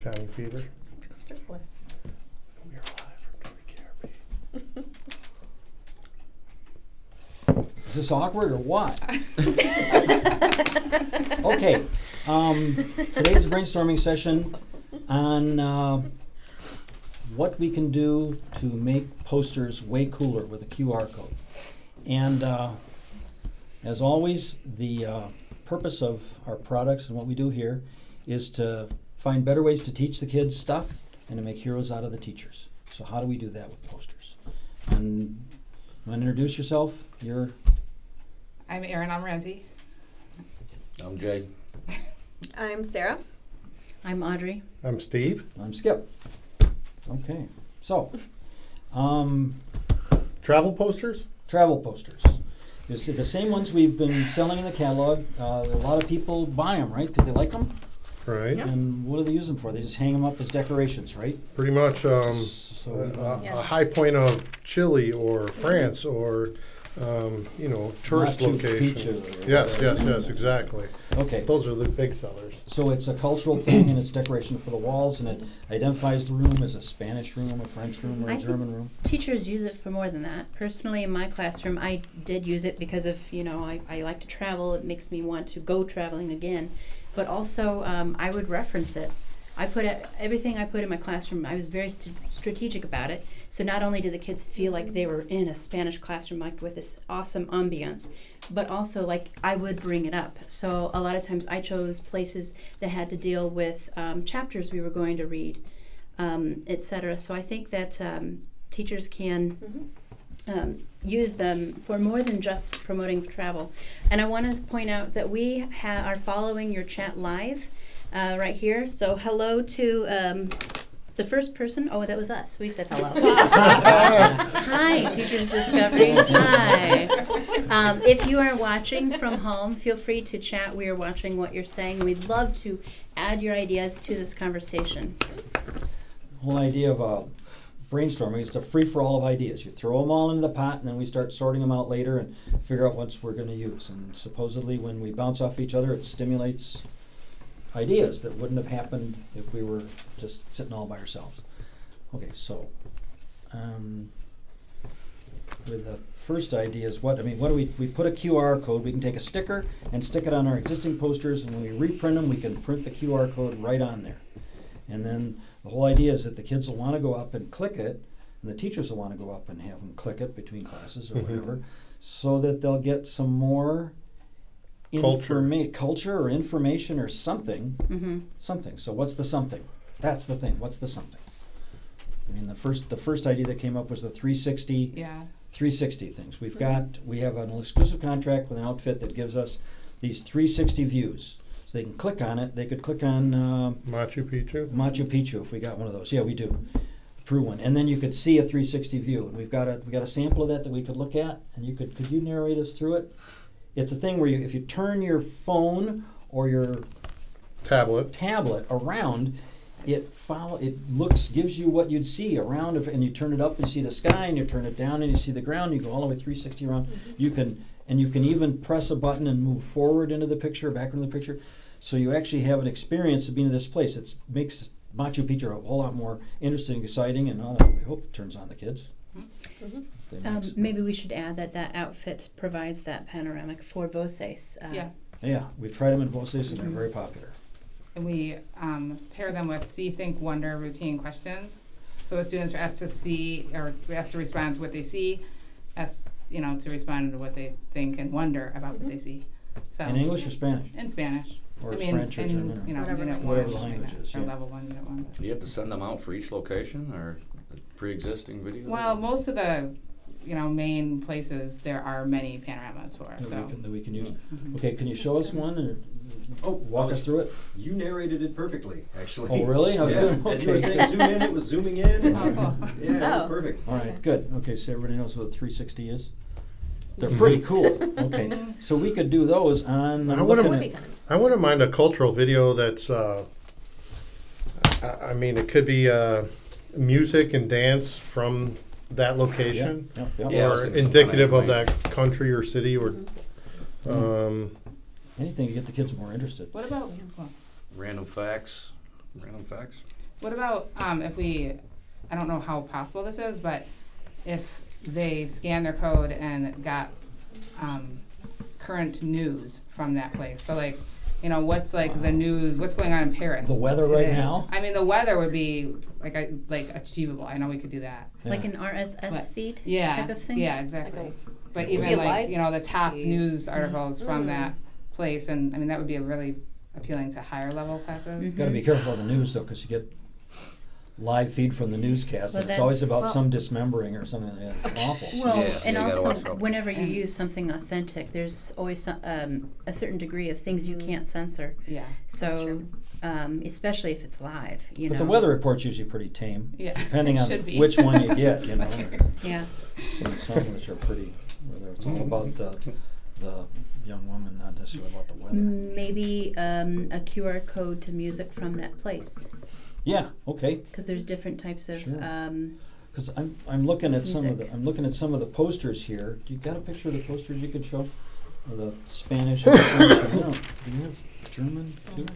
County fever. Certainly. We are live from WKRP. Is this awkward or what? Okay. Today's a brainstorming session on what we can do to make posters way cooler with a QR code. And as always, the purpose of our products and what we do here is to find better ways to teach the kids stuff and to make heroes out of the teachers. So how do we do that with posters? And you want to introduce yourself? I'm Erin Almoranti. I'm Jay. I'm Sarah. I'm Audrey. I'm Steve. I'm Skip. Okay, so Travel posters? travel posters. It's the same ones we've been selling in the catalog. A lot of people buy them, right? Because they like them. Right. And what do they use them for? They just hang them up as decorations, right? Pretty much So a high point of Chile or France or, tourist Machu location. Picchu. Yes, exactly. Okay. Those are the big sellers. So it's a cultural thing, and it's decoration for the walls, and it identifies the room as a Spanish room, a French room, or a German room. Teachers use it for more than that. Personally, in my classroom, I did use it because of, I like to travel. It makes me want to go traveling again. But also, I would reference it. Everything I put in my classroom, I was very strategic about it. So not only did the kids feel like they were in a Spanish classroom, like with this awesome ambiance, but also like I would bring it up. So a lot of times I chose places that had to deal with chapters we were going to read, etc. So I think that teachers can use them for more than just promoting travel. And I want to point out that we are following your chat live right here. So hello to the first person. Oh, that was us. We said hello. Hi, Teachers Discovery. Hi. If you are watching from home, feel free to chat. We are watching what you're saying. We'd love to add your ideas to this conversation. The whole idea of brainstorming is a free-for-all of ideas. You throw them all into the pot, and then we start sorting them out later and figure out what we're going to use. And supposedly, when we bounce off each other, it stimulates ideas that wouldn't have happened if we were just sitting all by ourselves. Okay, so with the first idea is what do we put a QR code. We can take a sticker and stick it on our existing posters, and when we reprint them, we can print the QR code right on there. And then the whole idea is that the kids will want to go up and click it, and the teachers will want to go up and have them click it between classes or whatever, so that they'll get some more culture or information or something. Something. So what's the something? That's the thing. What's the something? I mean, the first idea that came up was the 360. Yeah. 360 things. We have an exclusive contract with an outfit that gives us these 360 views. So they can click on it. They could click on Machu Picchu if we got one of those. Yeah, we do. True one. And then you could see a 360 view. And we got a sample of that we could look at. And could you narrate us through it? It's a thing where if you turn your phone or your tablet around, gives you what you'd see around, and you turn it up and you see the sky, and you turn it down and you see the ground. You go all the way 360 around. You can even press a button and move forward into the picture, back into the picture. So you actually have an experience of being in this place. It makes Machu Picchu a whole lot more interesting, exciting, and I hope it turns on the kids. Maybe we should add that outfit provides that panoramic for Voces. Yeah, we've tried them in Voces, and they're very popular. And we pair them with see, think, wonder routine questions. So the students are asked to see, or asked to respond to what they see, asked to respond to what they think and wonder about what they see. So in English or Spanish? In Spanish. Or French or German. Whatever language is. or level 1, unit 1. Do you have to send them out for each location or pre-existing videos? Well, most of the main places there are many panoramas for. That we can use. Okay, can you show us one or walk us through it? You narrated it perfectly, actually. Oh, really? As you were saying, zoom in, it was zooming in. Oh, cool. Yeah, it was perfect. All right, good. Okay, so everybody knows what a 360 is? They're pretty cool. Okay, so we could do those on. I wouldn't mind a cultural video that's. It could be music and dance from that location, or indicative of that country or city, or anything to get the kids more interested. What about random facts? Random facts? What about if we, I don't know how possible this is, but if they scan their code and got current news from that place. So like, you know, what's like the news, what's going on in Paris? The weather today? right now? I mean, the weather would be like achievable. I know we could do that. Yeah. Like an RSS feed Yeah, type of thing? yeah, exactly. But Would be even a like, live you know, the top feed. news articles from that place, and I mean, that would be a really appealing to higher level classes. You gotta be careful of the news though, because you get live feed from the newscast, Well, and it's always that's- about some dismembering or something like that. It's awful. Well, Yeah, and you gotta also, watch out. whenever you use something authentic, there's always a certain degree of things you can't censor. Yeah. So, especially if it's live, you But know. the weather report's usually pretty tame, Yeah. depending It on should be. which one you get, you know. Yeah. Some which are pretty, whether it's all about the young woman, not necessarily about the weather. Maybe a QR code to music from that place, Yeah, okay. because there's different types of. Sure. Because I'm looking at some of the posters here. Do you got a picture of the posters you could show? Or the Spanish and French? Do you have German too?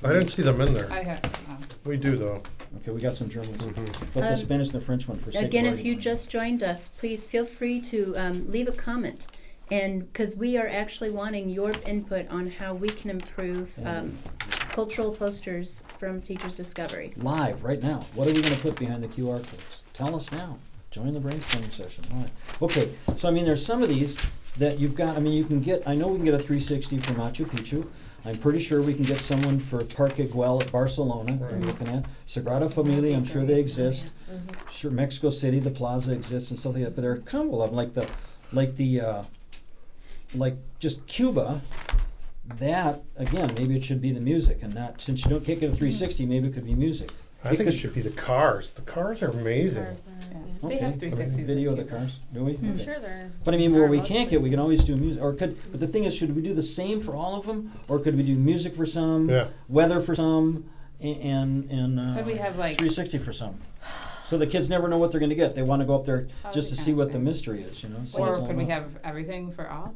I didn't see them in there. I have. We do though. Okay, we got some Germans. But the Spanish and the French one for sake of Again, if argument. you just joined us, please feel free to leave a comment. And because we are actually wanting your input on how we can improve cultural posters from Teachers Discovery. Live, right now. What are we going to put behind the QR codes? Tell us now. Join the brainstorming session. All right. Okay, so I mean, there's some of these that you've got. I mean, you can get, I know we can get a 360 for Machu Picchu. I'm pretty sure we can get someone for Parque Güell at Barcelona. I'm looking at Sagrada Familia. I'm sure they exist. Sure, Mexico City, the plaza exists and stuff like that. But there are a couple of them, like just Cuba. That again, maybe it should be the music and not, since you can't get a 360, maybe it could be music. I think it should be the cars. The cars are amazing. They have Okay. 360s. Video of the in Cuba. cars, do we? I'm Okay. sure they're. But I mean, there where are we most can't get, we can places. always do music, or could. But the thing is, should we do the same for all of them, or could we do music for some, Yeah. weather for some, and Could we have like 360 for some? So the kids never know what they're going to get. They want to go up there Oh, just to that'd be see what the kinda mystery is, you know. So or it's all could we about- have everything for all?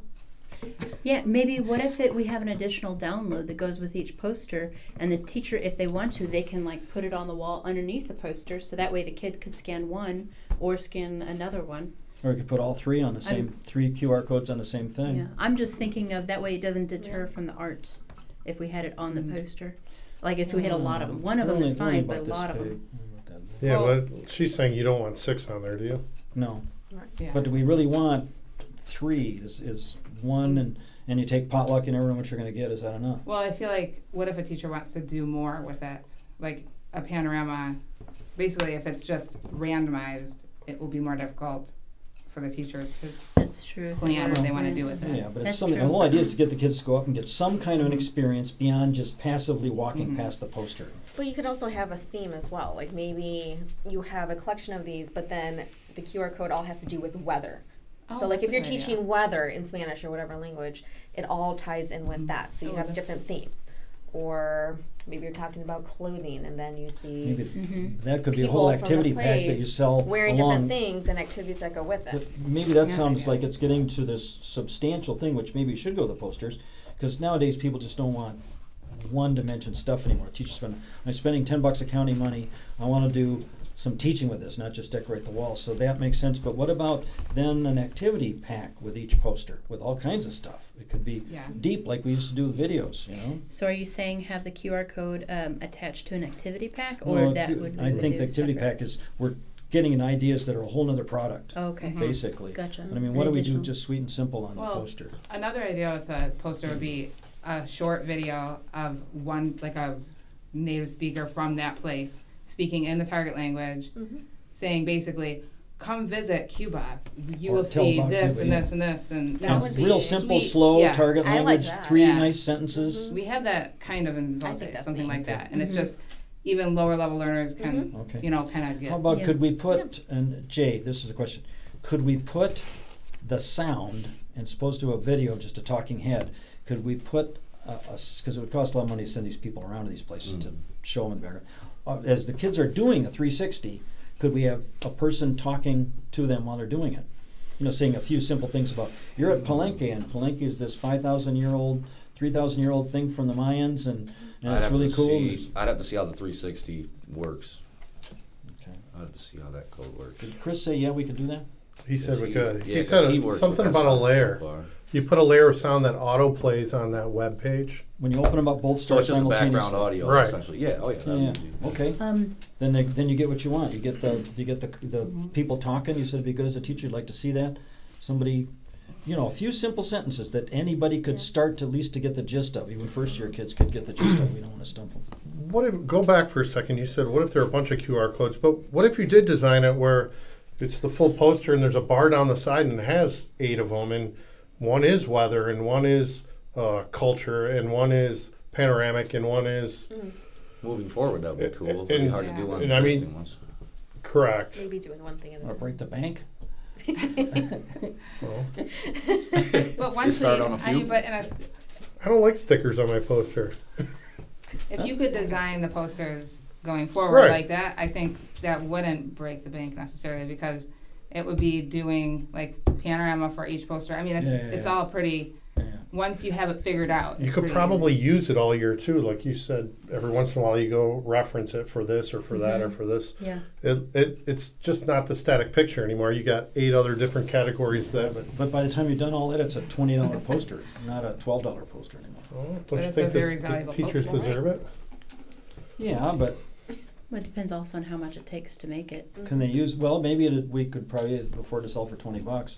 Yeah, maybe what if we have an additional download that goes with each poster, and the teacher, if they want to, they can like put it on the wall underneath the poster, so that way the kid could scan one or scan another one. Or we could put all three on the same, 3 QR codes on the same thing. Yeah, I'm just thinking of that way it doesn't deter from the art if we had it on the poster. Like if we had a lot of them, one of them is They're only fine, but a about this lot of big. them. About that big. Yeah, Well- but she's saying you don't want 6 on there, do you? No, Yeah. but do we really want 3? Is one and you take potluck and never know what you're going to get? Is that enough? Well, I feel like, what if a teacher wants to do more with it? Like a panorama, basically if it's just randomized, it will be more difficult for the teacher to That's true. plan what they want to do with it. Yeah, but it's That's something. true. The whole idea is to get the kids to go up and get some kind of an experience beyond just passively walking past the poster. But you could also have a theme as well. Like maybe you have a collection of these, but then the QR code all has to do with weather. Oh, So like that's if a you're good idea. teaching weather in Spanish or whatever language, it all ties in with that. So you Oh, have that's- different themes. Or maybe you're talking about clothing and then you see Maybe that could be a people whole from the activity pack that you place sell wearing along. different things and activities that go with But it. maybe that Yeah. sounds like it's getting to this substantial thing, which maybe should go to the posters, because nowadays people just don't want one-dimension stuff anymore. Teachers I'm spending $10 of county money. I want to do some teaching with this, not just decorate the walls. So that makes sense. But what about then an activity pack with each poster with all kinds of stuff? It could be Yeah. deep, like we used to do with videos, you know. So are you saying have the QR code attached to an activity pack, or Well, that would I think do the activity separate? pack is we're getting in ideas that are a whole other product, Oh, okay. basically. Gotcha. But I mean, An what do we do additional. just sweet and simple on the Well, poster? Another idea with a poster would be a short video of one, like a native speaker from that place, speaking in the target language, saying basically, come visit Cuba. You Or will tell see about this Cuba, and yeah. this and this, and you That know, would be Real simple, sweet. slow Yeah. target I like language, that. 3 Yeah. nice sentences. We have that kind of in I think Vosges, that's something neat. like that, and it's just even lower level learners can, Okay. you know, kind of get. How about Yeah. could we put, and Jay, this is a question, could we put the sound, and supposed to a video, just a talking head, could we put, because it would cost a lot of money to send these people around to these places to show them in the background. As the kids are doing a 360, could we have a person talking to them while they're doing it? You know, saying a few simple things about, you're at Palenque, and Palenque is this 5,000-year-old 3,000-year-old thing from the Mayans, and I'd it's have really to cool. I'd have to see how the 360 works. Okay. I'd have to see how that code works. Did Chris say, yeah, we could do that? He said we could. Yeah, He 'cause said he works something with about a that layer. so far. You put a layer of sound that auto plays on that web page. When you open them up, both So start it's just simultaneously. background audio, Right. essentially. Yeah. Oh yeah. that'd Yeah. be easy. Okay. Then you get what you want. You get the people talking. You said it'd be good as a teacher. You'd like to see that. Somebody, a few simple sentences that anybody could start to at least to get the gist of. Even first-year kids could get the gist of. We don't want to stump them. What if, go back for a second, you said, what if there are a bunch of QR codes, but what if you did design it where it's the full poster and there's a bar down the side and it has 8 of them, and one is weather, and one is culture, and one is panoramic, and one is... Moving forward, that'd be cool. It'd be And- hard to do on and I mean- existing ones. Correct. Maybe doing one thing at a Or time. break the bank. Well, But once start on a few. I don't like stickers on my poster. if you could design the posters going forward Right. like that, I think that wouldn't break the bank necessarily, because it would be doing like panorama for each poster. I mean, it's all pretty. Yeah. Once you have it figured out, You it's could pretty probably use it all year too, like you said. Every once in a while, you go reference it for this or for that or for this. Yeah. It's just not the static picture anymore. You got 8 other different categories that. But by the time you've done all that, it's a $20 poster, not a $12 poster anymore. Oh, But don't you it's a think very that the valuable teachers poster, deserve it? Yeah, but Well, it depends also on how much it takes to make it. can they use? Well, maybe we could probably afford to sell for $20.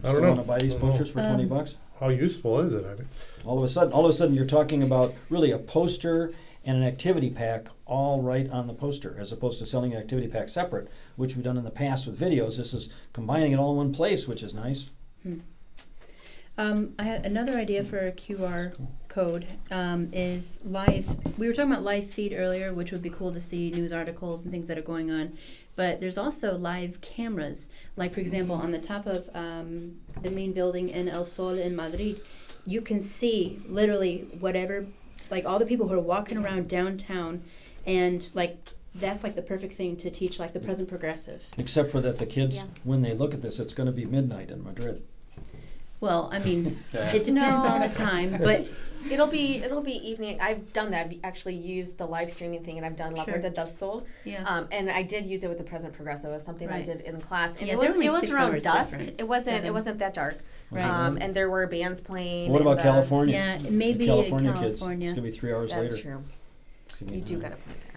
I don't Still know. want to buy these posters for $20? How useful is it? I mean, All of a sudden, you're talking about really a poster and an activity pack all right on the poster, as opposed to selling an activity pack separate, which we've done in the past with videos. This is combining it all in one place, which is nice. I have another idea for a QR code is live. We were talking about live feed earlier, which would be cool to see news articles and things that are going on. But there's also live cameras. Like, for example, on the top of the main building in El Sol in Madrid, you can see literally whatever, like all the people who are walking around downtown, and like that's like the perfect thing to teach like the present progressive. Except for that the kids, Yeah. when they look at this, it's going to be midnight in Madrid. Well, I mean, Yeah. it depends on No. the time, but It'll be evening. I've done that. I've actually used the live streaming thing, and I've done La Sure. Puerta del Sol. yeah. And I did use it with the present progressive. It was something I Right. did in class, and Yeah, it they're was only 6 around hours dusk. difference. It wasn't 7. that dark. Right. And there were bands playing. What in about the- California? Yeah, maybe the California in kids. California. It's going to be 3 hours That's later. true. It's gonna be You do nice. got a point there.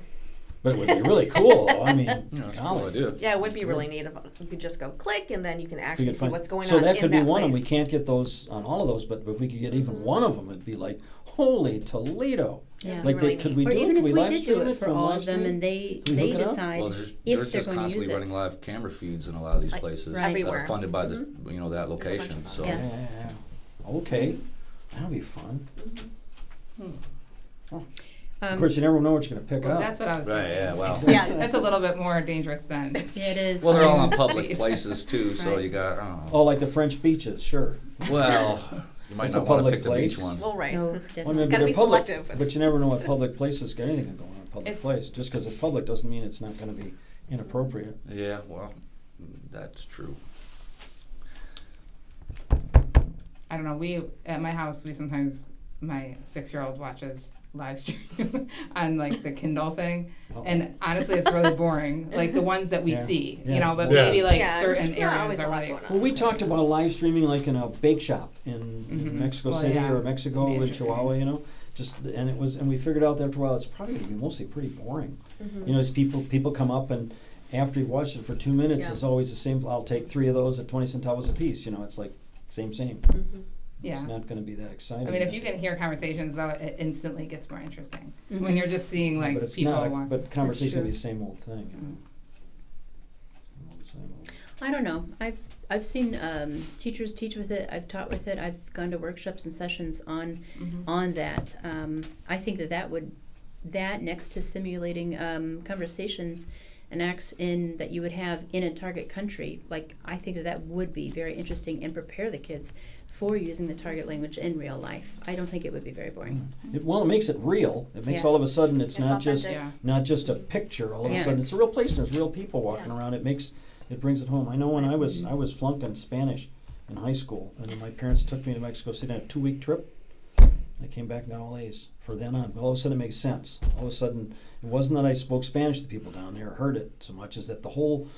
But it would be really cool, though. I mean, Yeah, that's a golly. cool idea. Yeah, it would be really neat if you could just go click, and then you can We actually could see find- what's going so on. that in could be that one, and we place. can't get those on all of those. But if we could get even one of them, it'd be like, holy Toledo! Yeah. Like, Really could neat. we Or do even it? if Could we we live did stream do it it for from all live of them, stream? and they Can we hook it up? decide Well, there's if they're just going to constantly use it. running live camera feeds in a lot of these Like, places. Right. That everywhere. are funded by this, Mhm. that There's a bunch location. of them. So Yeah. Yeah. Okay, that'll be fun. Of Um, course, you never know what you're going to pick Well, up. that's what I was right, thinking. yeah, well. Yeah. That's a little bit more dangerous than. Yeah, it is. Well, they're all on Street. public places too, so Right. you got. I don't know. Oh, like the French beaches, sure. Well, you might It's not a want to public pick the beach place. one. Well, right. No, Well, definitely. maybe Gotta they're be public, selective. but you never know what public places got anything going on in a public It's- place. Just because it's public doesn't mean it's not going to be inappropriate. Yeah, well, that's true. I don't know. We at my house, we sometimes my 6-year-old watches live stream on like the Kindle thing, and honestly, it's really boring. Like the ones that we Yeah. see, Yeah. you know, but Yeah. maybe like Yeah, certain there's not always areas a are lot like. going on. Well, we talked about live streaming like in a bake shop in Mhm. Mexico Well, City yeah. or Mexico Be in interesting. Chihuahua, you know. And we figured out that after a while it's probably going to be mostly pretty boring. You know, as people come up and after you've watched it for 2 minutes, Yeah. it's always the same. I'll take 3 of those at 20 centavos a piece. You know, it's like same. Yeah. It's not going to be that exciting. I mean, if you can hear conversations, though, it instantly gets more interesting Mhm. when you're just seeing like but it's people. not. walk- But conversation will be true. the same old thing. You know? Same old. I don't know. I've seen teachers teach with it. I've taught with it. I've gone to workshops and sessions on Mhm. that. I think that next to simulating conversations and acts that you would have in a target country, like I think that would be very interesting and prepare the kids for using the target language in real life. I don't think it would be very boring. It makes it real. It makes Yeah. all of a sudden it's It's not just authentic. Yeah. not just a picture. All of a Yeah. sudden it's a real place. There's real people walking Yeah. around. It brings it home. I know when I was flunking Spanish in high school, and my parents took me to Mexico City on a 2-week trip. I came back and got all A's for then on. All of a sudden it makes sense. All of a sudden, it wasn't that I spoke Spanish to people down there, heard it so much, as that the whole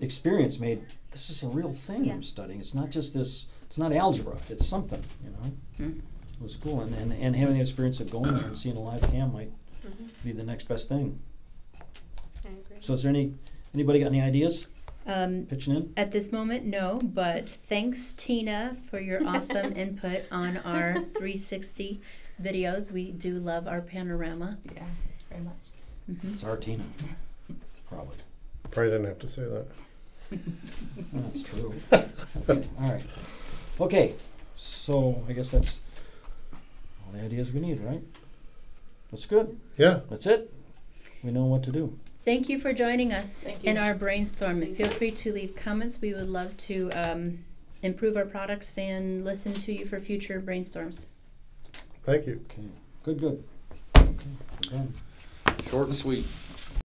experience made, this is a real thing Yeah. I'm studying. It's not just this, it's not algebra, it's something, you know. Mm. It was cool. And having the experience of going there and seeing a live cam might be the next best thing. I agree. So is there anybody got any ideas pitching in? At this moment, no, but thanks, Tina, for your awesome input on our 360 videos. We do love our panorama. Yeah, very much. Mhm. It's our Tina, probably. Probably didn't have to say that. That's true. All right. Okay. So I guess that's all the ideas we need, right? That's good. Yeah. That's it. We know what to do. Thank you for joining us Thank you. in our brainstorm. Thank Feel you. free to leave comments. We would love to improve our products and listen to you for future brainstorms. Thank you. Okay. Good. Okay. We're done. Short and sweet.